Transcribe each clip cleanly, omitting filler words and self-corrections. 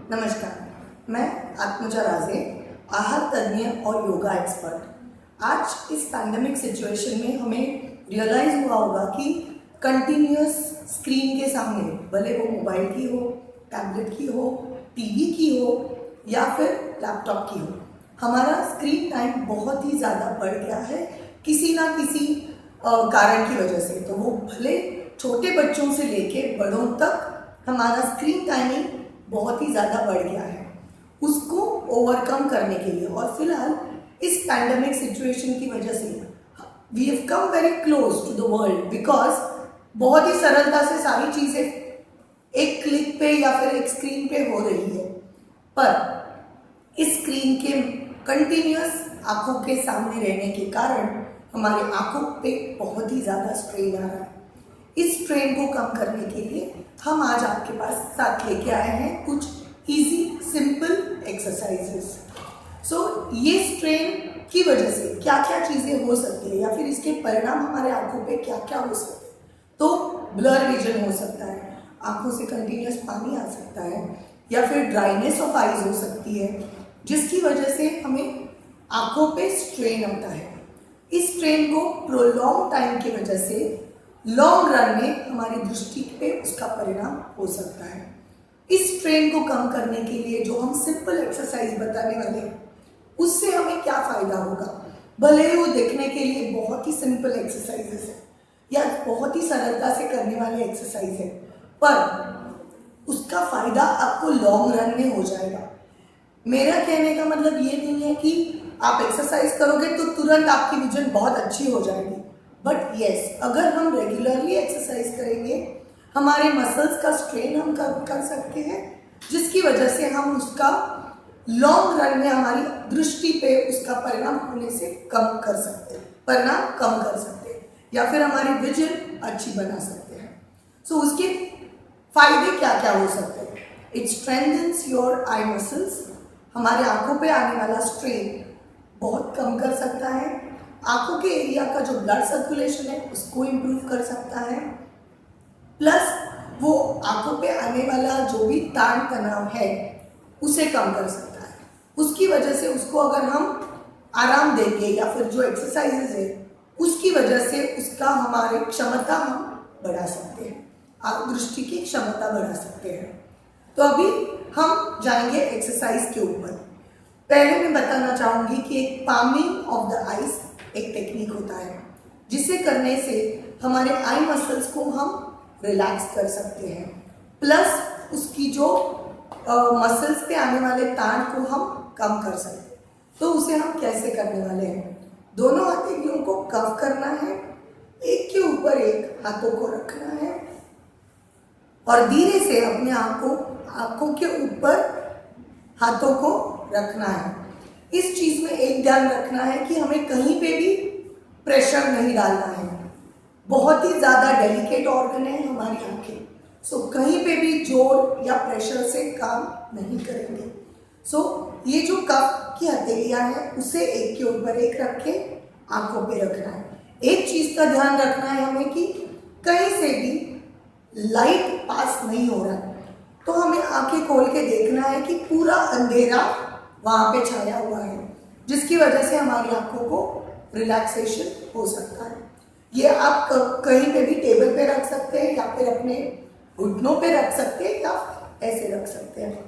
नमस्कार, मैं आत्मजा राजे, आहार तज्ञ और योगा एक्सपर्ट। आज इस पैंडेमिक सिचुएशन में हमें रियलाइज़ हुआ होगा कि कंटिन्यूअस स्क्रीन के सामने, भले वो मोबाइल की हो, टैबलेट की हो, टीवी की हो या फिर लैपटॉप की हो, हमारा स्क्रीन टाइम बहुत ही ज़्यादा बढ़ गया है किसी ना किसी कारण की वजह से। तो वो भले छोटे बच्चों से लेके बड़ों तक हमारा स्क्रीन टाइमिंग बहुत ही ज़्यादा बढ़ गया है। उसको ओवरकम करने के लिए और फिलहाल इस पैंडेमिक सिचुएशन की वजह से we have come very close to the world, because बहुत ही सरलता से सारी चीज़ें एक क्लिक पे या फिर एक स्क्रीन पे हो रही है। पर इस स्क्रीन के कंटिन्यूअस आंखों के सामने रहने के कारण हमारे आंखों पे बहुत ही ज़्यादा स्ट्रेन आ रहा है। इस स्ट्रेन को कम करने के लिए हम आज आपके पास साथ लेके आए हैं कुछ इजी सिंपल एक्सरसाइजेस। सो ये स्ट्रेन की वजह से क्या क्या चीज़ें हो सकती है या फिर इसके परिणाम हमारे आंखों पे क्या क्या हो सकते हैं। तो ब्लर विजन हो सकता है, आंखों से कंटिन्यूस पानी आ सकता है, या फिर ड्राइनेस ऑफ आईज हो सकती है, जिसकी वजह से हमें आंखों पे स्ट्रेन आता है। इस स्ट्रेन को प्रोलॉन्ग टाइम की वजह से लॉन्ग रन में हमारी दृष्टि पे उसका परिणाम हो सकता है। इस स्ट्रेन को कम करने के लिए जो हम सिंपल एक्सरसाइज बताने वाले हैं, उससे हमें क्या फ़ायदा होगा। भले ही वो देखने के लिए बहुत ही सिंपल एक्सरसाइजेस है या बहुत ही सरलता से करने वाले एक्सरसाइज है, पर उसका फ़ायदा आपको लॉन्ग रन में हो जाएगा। मेरा कहने का मतलब ये नहीं है कि आप एक्सरसाइज करोगे तो तुरंत आपकी विजन बहुत अच्छी हो जाएगी, बट येस, अगर हम रेगुलरली एक्सरसाइज करेंगे हमारे मसल्स का स्ट्रेन हम कर सकते हैं, जिसकी वजह से हम उसका लॉन्ग रन में हमारी दृष्टि पे उसका परिणाम होने से कम कर सकते हैं, या फिर हमारी विजन अच्छी बना सकते हैं। सो उसके फायदे क्या क्या हो सकते हैं। It strengthens your eye muscles, हमारे आंखों पे आने वाला स्ट्रेन बहुत कम कर सकता है। आंखों के एरिया का जो ब्लड सर्कुलेशन है उसको इम्प्रूव कर सकता है, प्लस वो आंखों पे आने वाला जो भी ताण तनाव है उसे कम कर सकता है। उसकी वजह से उसको अगर हम आराम देंगे या फिर जो एक्सरसाइजेज है उसकी वजह से उसका हमारी क्षमता हम बढ़ा सकते हैं, दृष्टि की क्षमता बढ़ा सकते हैं। तो अभी हम जाएंगे एक्सरसाइज के ऊपर। पहले मैं बताना चाहूँगी कि एक पामिंग ऑफ द आईज एक टेक्निक होता है, जिसे करने से हमारे आई मसल्स को हम रिलैक्स कर सकते हैं, प्लस उसकी जो मसल्स पे आने वाले ताण को हम कम कर सकते हैं। तो उसे हम कैसे करने वाले हैं। दोनों हथेलियों को कव करना है, एक के ऊपर एक हाथों को रखना है और धीरे से अपने आंखों के ऊपर हाथों को रखना है। इस चीज़ में एक ध्यान रखना है कि हमें कहीं पे भी प्रेशर नहीं डालना है। बहुत ही ज़्यादा डेलिकेट ऑर्गन है हमारी आंखें, सो कहीं पे भी जोर या प्रेशर से काम नहीं करेंगे। सो ये जो कफ की हथेलियाँ हैं उसे एक के ऊपर एक रख के आंखों पे रखना है। एक चीज़ का ध्यान रखना है हमें कि कहीं से भी लाइट पास नहीं हो रहा है, तो हमें आंखें खोल के देखना है कि पूरा अंधेरा वहाँ पे छाया हुआ है, जिसकी वजह से हमारी आंखों को रिलैक्सेशन हो सकता है। ये आप कहीं पे भी टेबल पे रख सकते हैं या फिर अपने घुटनों पे रख सकते हैं या ऐसे रख सकते हैं।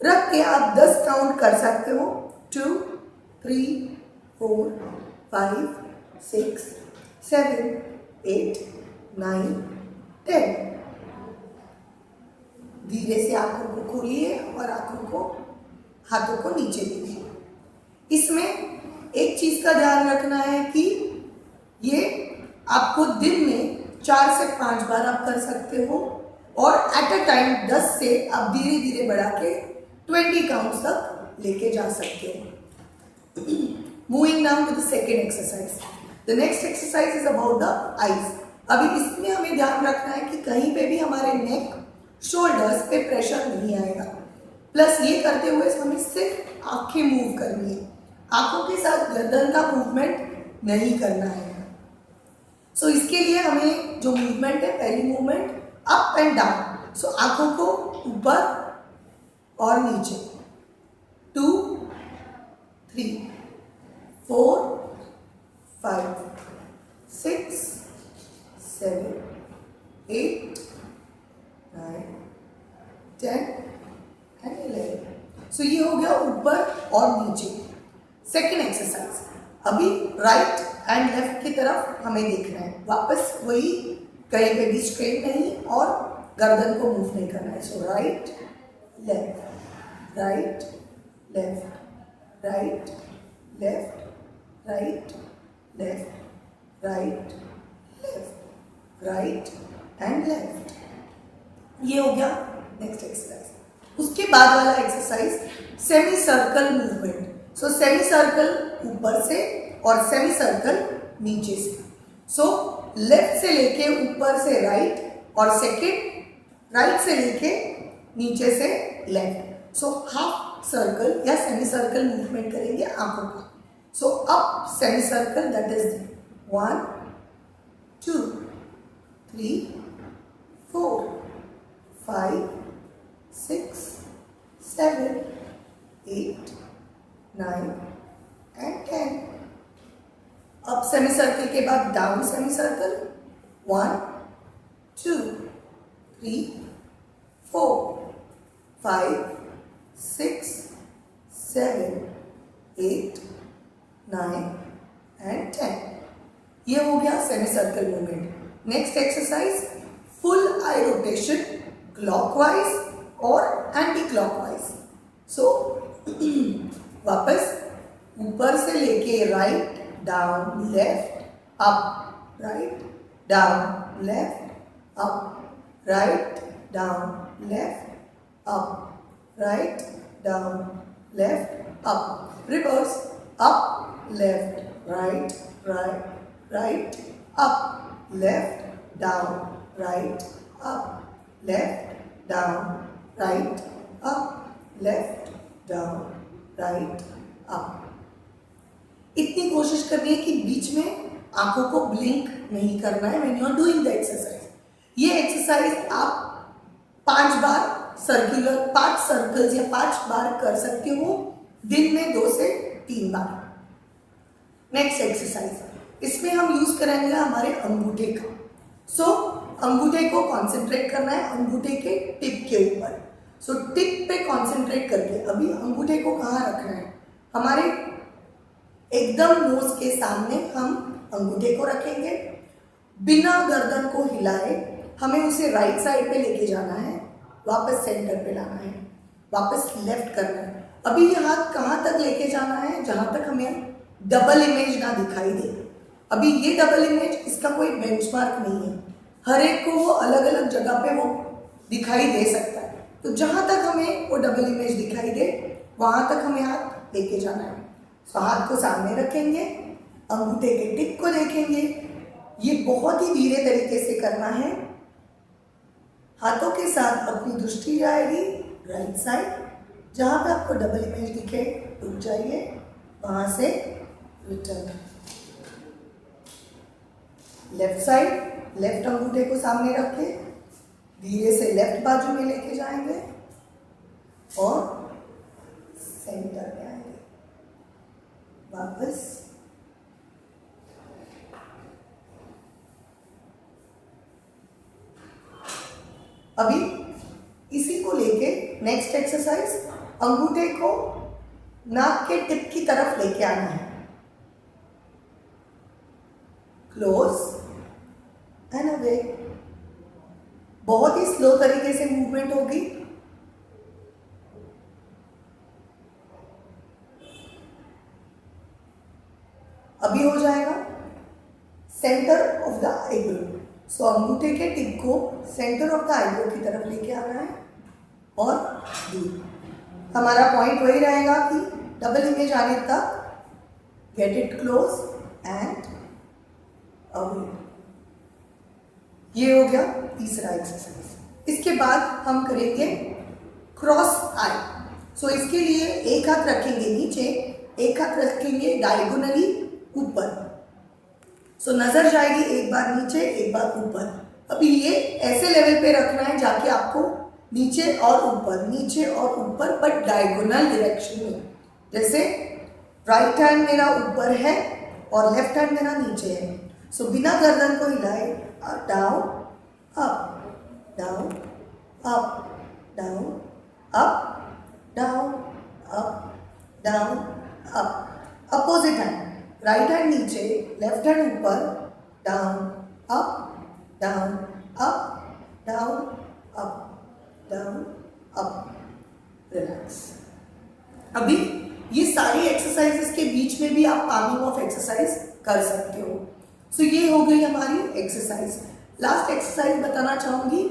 रख के आप 10 काउंट कर सकते हो, 2, 3, 4, 5, 6, 7, 8, 9, 10। धीरे से आंखों को खोलिए और हाथों को नीचे दीजिए। इसमें एक चीज़ का ध्यान रखना है कि ये आपको दिन में 4 से 5 बार आप कर सकते हो और एट अ टाइम 10 से आप धीरे धीरे बढ़ा के 20 काउंट्स तक लेके जा सकते हो। Moving now to the second exercise. The next exercise is about the eyes. अभी इसमें हमें ध्यान रखना है कि कहीं पे भी हमारे नेक शोल्डर्स पे प्रेशर नहीं आएगा, प्लस ये करते हुए हमें सिर्फ आंखें मूव करनी है, आंखों के साथ गर्दन का मूवमेंट नहीं करना है। सो इसके लिए हमें जो मूवमेंट है, पहली मूवमेंट अप एंड डाउन। सो आंखों को ऊपर और नीचे 2 3 4 5 6 7 8 9 10 एंड 11। सो ये हो गया ऊपर और नीचे। सेकेंड एक्सरसाइज, अभी राइट एंड लेफ्ट की तरफ हमें देखना है। वापस वही, कहीं पे भी स्ट्रेट नहीं और गर्दन को मूव नहीं करना है। So right left, right left, right left, right left, right left, right and left. ये हो गया नेक्स्ट एक्सरसाइज। उसके बाद वाला exercise semi circle movement. So semi circle ऊपर से और सेमी सर्कल नीचे से। सो लेफ्ट से लेके ऊपर से राइट और सेकेंड राइट से लेके नीचे से लेफ्ट। सो हाफ सर्कल या सेमी सर्कल मूवमेंट करेंगे आंखों का। So up semi circle, that is 1 2 3 4 5 6 7 8 9 and 10। Up semi circle के बाद डाउन सेमी सर्कल, 1 2 3 4 5 6 7 8 9 एंड 10। ये हो गया semi circle movement. Next exercise, full आई रोटेशन क्लॉकवाइज और एंटी क्लॉकवाइज। सो वापस ऊपर से लेके write down left up, write down left up, write down left up, write down left up, reverse up left right right right up left down right up left down right up left down right up. इतनी कोशिश करनी है कि बीच में आंखों को blink नहीं करना है when you are doing the exercise. ये एक्सरसाइज आप 5 बार सर्कुलर, 5 सर्कल्स या 5 बार कर सकते हो दिन में 2 से 3 बार। नेक्स्ट एक्सरसाइज, इसमें हम यूज करेंगे हमारे अंगूठे का। सो अंगूठे को कॉन्सेंट्रेट करना है अंगूठे के टिप के ऊपर। सो टिप पे कॉन्सेंट्रेट करके अभी अंगूठे को कहाँ रखना है, हमारे एकदम नोज के सामने हम अंगूठे को रखेंगे। बिना गर्दन को हिलाए हमें उसे राइट साइड पे लेके जाना है, वापस सेंटर पे लाना है, वापस लेफ्ट करना है। अभी ये हाथ कहाँ तक लेके जाना है, जहाँ तक हमें डबल इमेज ना दिखाई दे। अभी ये डबल इमेज, इसका कोई बेंचमार्क नहीं है, हर एक को वो अलग अलग जगह पे वो दिखाई दे सकता है। तो जहाँ तक हमें वो डबल इमेज दिखाई दे वहाँ तक हमें हाथ लेके जाना है। तो हाथ को सामने रखेंगे, अंगूठे के टिप को देखेंगे। ये बहुत ही धीरे तरीके से करना है। हाथों के साथ अपनी दृष्टि जाएगी राइट साइड, जहाँ पे आपको डबल इमेज दिखे रुक जाइए, वहाँ से रिटर्न। लेफ्ट साइड, लेफ्ट अंगूठे को सामने रख के धीरे से लेफ्ट बाजू में लेके जाएंगे और सेंटर में आएंगे, वापस अभी इसी को लेके नेक्स्ट एक्सरसाइज, अंगूठे को नाक के टिप की तरफ लेके आना है, क्लोज एंड अवे। बहुत ही स्लो तरीके से मूवमेंट होगी। अभी हो जाएगा सेंटर ऑफ द आईब्रो। सो अंगूठे के टिप को सेंटर ऑफ द आईब्रो की तरफ लेके आना है और दूर। हमारा पॉइंट वही रहेगा कि डबल इमेज आने तक get it close and away. ये हो गया तीसरा एक्सरसाइज। इसके बाद हम करेंगे क्रॉस आई। सो इसके लिए एक हाथ रखेंगे नीचे, एक हाथ रखेंगे डायगोनली ऊपर। सो नजर जाएगी एक बार नीचे एक बार ऊपर। अभी ये ऐसे लेवल पे रखना है जाके आपको नीचे और ऊपर बट डायगोनल डायरेक्शन में। जैसे राइट हैंड मेरा ऊपर है और लेफ्ट हैंड मेरा नीचे है। सो बिना गर्दन को हिलाए down up down up down up down up down up. Opposite hand, right hand नीचे, लेफ्ट हैंड ऊपर, down up down up down up down up. Relax. अभी ये सारी एक्सरसाइजेस के बीच में भी आप पामिंग ऑफ एक्सरसाइज कर सकते हो। सो ये हो गई हमारी एक्सरसाइज। लास्ट एक्सरसाइज बताना चाहूँगी,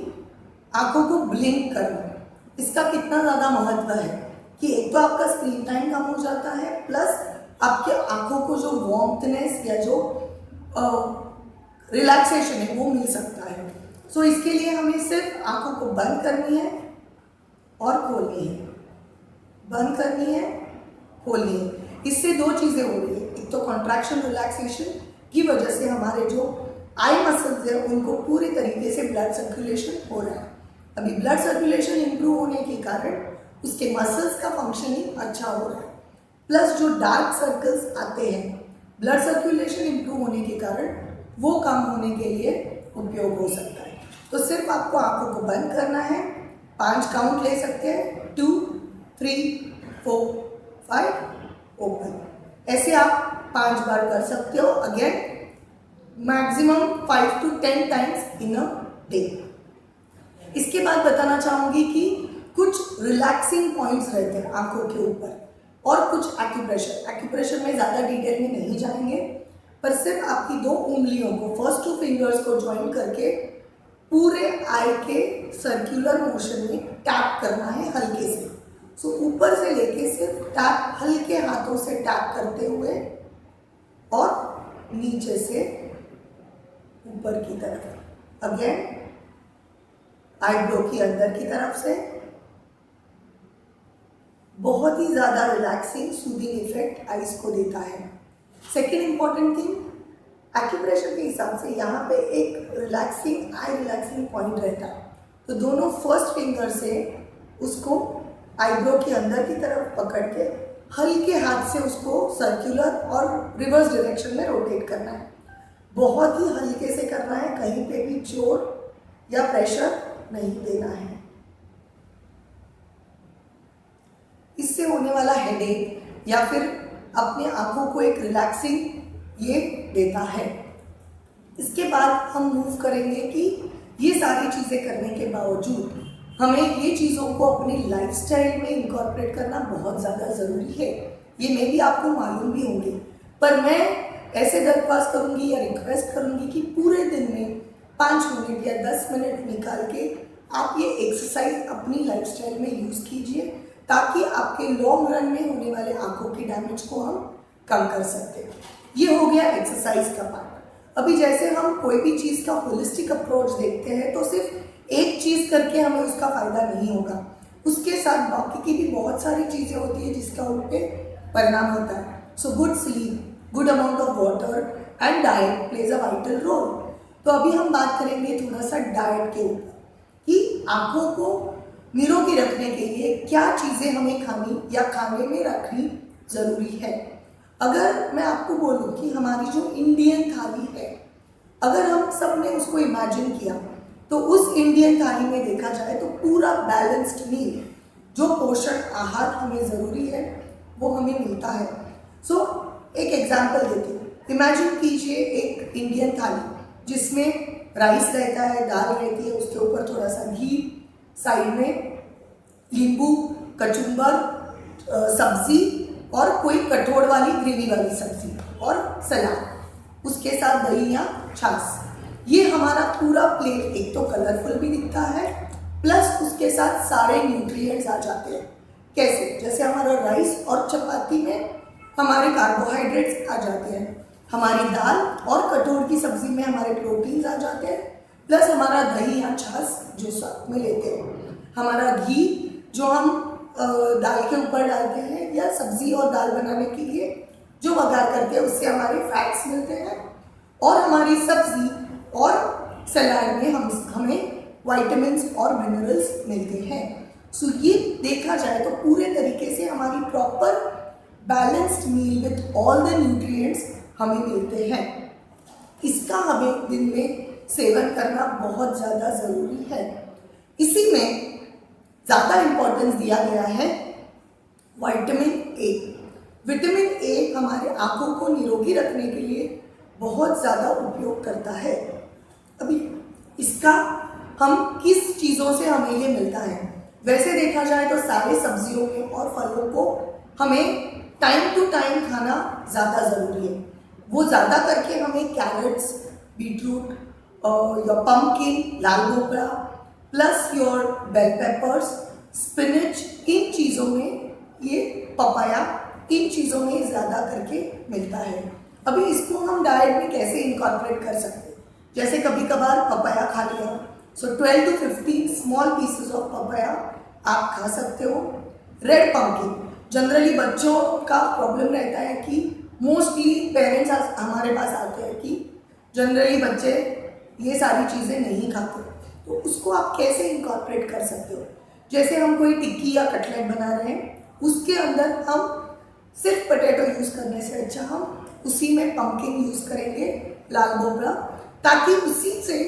आंखों को ब्लिंक करना। इसका कितना ज़्यादा महत्व है कि एक तो आपका स्क्रीन टाइम कम हो जाता है, प्लस आपके आंखों को जो वार्मथनेस या जो रिलैक्सेशन है वो मिल सकता है। सो इसके लिए हमें सिर्फ आंखों को बंद करनी है और खोलनी है, बंद करनी है, खोलनी है। इससे दो चीज़ें हो रही है, एक तो कॉन्ट्रैक्शन रिलैक्सेशन की वजह से हमारे जो आई मसल्स है उनको पूरी तरीके से ब्लड सर्कुलेशन हो रहा है। अभी ब्लड सर्कुलेशन इंप्रूव होने के कारण उसके मसल्स का फंक्शनिंग अच्छा हो रहा है, प्लस जो डार्क सर्कल्स आते हैं ब्लड सर्कुलेशन इंप्रूव होने के कारण वो कम होने के लिए उपयोग हो सकता है। तो सिर्फ आपको आंखों को बंद करना है, 5 काउंट ले सकते हैं, 2 3 4 5 ओपन। ऐसे आप 5 बार कर सकते हो। Again maximum 5 to 10 times in a day. इसके बाद बताना चाहूँगी कि कुछ रिलैक्सिंग पॉइंट्स रहते हैं आंखों के ऊपर और कुछ एक्यूप्रेशर। एक्यूप्रेशर में ज़्यादा डिटेल में नहीं जाएंगे, पर सिर्फ आपकी 2 उंगलियों को, फर्स्ट 2 फिंगर्स को ज्वाइन करके पूरे आई के सर्कुलर मोशन में टैप करना है हल्के से। सो ऊपर से लेके सिर्फ टैप, हल्के हाथों से टैप करते हुए और नीचे से ऊपर की तरफ। अगेन आईब्रो की अंदर की तरफ से। बहुत ही ज़्यादा रिलैक्सिंग सूदिंग इफेक्ट आइज को देता है। सेकेंड इंपॉर्टेंट थिंग, एक्यूप्रेशर के हिसाब से यहाँ पे एक रिलैक्सिंग आई रिलैक्सिंग पॉइंट रहता है। तो दोनों फर्स्ट फिंगर से उसको आईब्रो के अंदर की तरफ पकड़ के हल्के हाथ से उसको सर्कुलर और रिवर्स डायरेक्शन में रोटेट करना है। बहुत ही हल्के से करना है, कहीं पे भी जोर या प्रेशर नहीं देना है। इससे होने वाला हेडेक या फिर अपने आंखों को एक रिलैक्सिंग ये देता है। इसके बाद हम मूव करेंगे कि ये सारी चीज़ें करने के बावजूद हमें ये चीज़ों को अपनी लाइफस्टाइल में इनकॉर्पोरेट करना बहुत ज़्यादा ज़रूरी है। ये मे भी आपको मालूम भी होंगे, पर मैं ऐसे दरख्वास्त करूँगी या रिक्वेस्ट करूँगी कि पूरे दिन में 5 मिनट या 10 मिनट निकाल के आप ये एक्सरसाइज अपनी लाइफस्टाइल में यूज़ कीजिए, ताकि आपके लॉन्ग रन में होने वाले आंखों की डैमेज को हम कम कर सकते हैं। ये हो गया एक्सरसाइज का पार्ट। अभी जैसे हम कोई भी चीज़ का होलिस्टिक अप्रोच देखते हैं तो सिर्फ एक चीज़ करके हमें उसका फ़ायदा नहीं होगा, उसके साथ बाकी की भी बहुत सारी चीज़ें होती है जिसका उन पर परिणाम होता है। So good sleep, good amount of water and diet plays a vital role. तो अभी हम बात करेंगे थोड़ा सा डाइट के ऊपर कि आंखों को निरोगी रखने के लिए क्या चीज़ें हमें खानी या खाने में रखनी ज़रूरी है। अगर मैं आपको बोलूँ कि हमारी जो इंडियन थाली है, अगर हम सब ने उसको इमेजिन किया तो उस इंडियन थाली में देखा जाए तो पूरा बैलेंस्ड मील, जो पोषण आहार हमें ज़रूरी है वो हमें मिलता है। सो एक एग्जाम्पल देती हूँ। इमेजिन कीजिए एक इंडियन थाली जिसमें राइस रहता है, दाल रहती है, उसके ऊपर थोड़ा सा घी, साइड में नींबू, कचुम्बर, सब्जी और कोई कठोर वाली ग्रेवी वाली सब्जी और सलाद, उसके साथ दही या छाछ। ये हमारा पूरा प्लेट एक तो कलरफुल भी दिखता है, प्लस उसके साथ सारे न्यूट्रिएंट्स आ जाते हैं। कैसे? जैसे हमारा राइस और चपाती में हमारे कार्बोहाइड्रेट्स आ जाते हैं, हमारी दाल और कटोर की सब्जी में हमारे प्रोटीन्स आ जाते हैं, प्लस हमारा दही या छाछ जो साथ में लेते हैं, हमारा घी जो हम दाल के ऊपर डालते हैं या सब्जी और दाल बनाने के लिए जो वघार करते हैं उससे हमारे फैट्स मिलते हैं, और हमारी सब्जी और सलाद में हमें विटामिन्स और मिनरल्स मिलते हैं। सो ये देखा जाए तो पूरे तरीके से हमारी proper balanced meal with all the nutrients हमें मिलते हैं। इसका हमें दिन में सेवन करना बहुत ज़्यादा ज़रूरी है। इसी में ज़्यादा इम्पोर्टेंस दिया गया है विटामिन ए। विटामिन ए हमारे आँखों को निरोगी रखने के लिए बहुत ज़्यादा उपयोग करता है। अभी इसका हम किस चीज़ों से हमें ये मिलता है? वैसे देखा जाए तो सारे सब्जियों में और फलों को हमें टाइम टू टाइम खाना ज़्यादा ज़रूरी है। वो ज़्यादा करके हमें कैरेट्स, बीटरूट, योर पम्पकिन, लाल बोकड़ा, plus your bell peppers, spinach, इन चीज़ों में, ये पपाया, इन चीज़ों में ज़्यादा करके मिलता है। अभी इसको हम डाइट में कैसे इनकॉर्पोरेट कर सकते हैं? जैसे कभी कभार पपाया खा लिया, सो 12 to 15 small pieces of papaya आप खा सकते हो। रेड पम्पकिन, जनरली बच्चों का प्रॉब्लम रहता है कि मोस्टली पेरेंट्स हमारे पास आते हैं कि जनरली बच्चे ये सारी चीज़ें नहीं खाते, तो उसको आप कैसे इनकॉर्पोरेट कर सकते हो? जैसे हम कोई टिक्की या कटलेट बना रहे हैं, उसके अंदर हम सिर्फ पोटैटो यूज़ करने से अच्छा हम उसी में पम्पकिन यूज़ करेंगे, लाल बोकड़ा, ताकि उसी से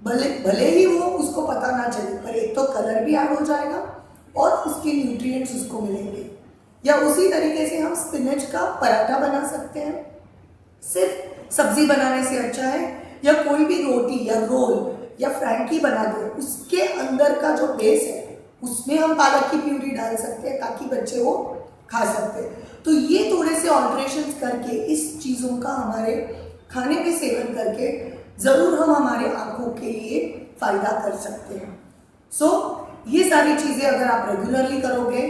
भले ही वो उसको पता ना चले, पर एक तो कलर भी ऐड हो जाएगा और उसके न्यूट्रिएंट्स उसको मिलेंगे। या उसी तरीके से हम स्पिनच का पराठा बना सकते हैं, सिर्फ सब्जी बनाने से अच्छा है। या कोई भी रोटी या रोल या फ्रैंकी बना दे, उसके अंदर का जो बेस है उसमें हम पालक की प्यूरी डाल सकते हैं ताकि बच्चे वो खा सकते हैं। तो ये थोड़े से ऑल्ट्रेशंस करके इस चीज़ों का हमारे खाने में सेवन करके ज़रूर हम हमारे आँखों के लिए फ़ायदा कर सकते हैं। सो ये सारी चीज़ें अगर आप रेगुलरली करोगे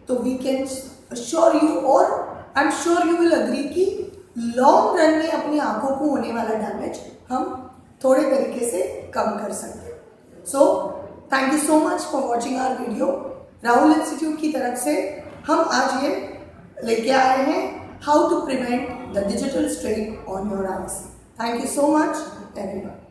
तो वी कैन अश्योर यू, और I am sure you will agree कि लॉन्ग रन में अपनी आँखों को होने वाला डैमेज हम थोड़े तरीके से कम कर सकते हैं। So thank you so much for watching our video. Rahul institute की तरफ से हम आज ये लेके आए हैं how to prevent the digital strain on your eyes. Thank you so much everyone.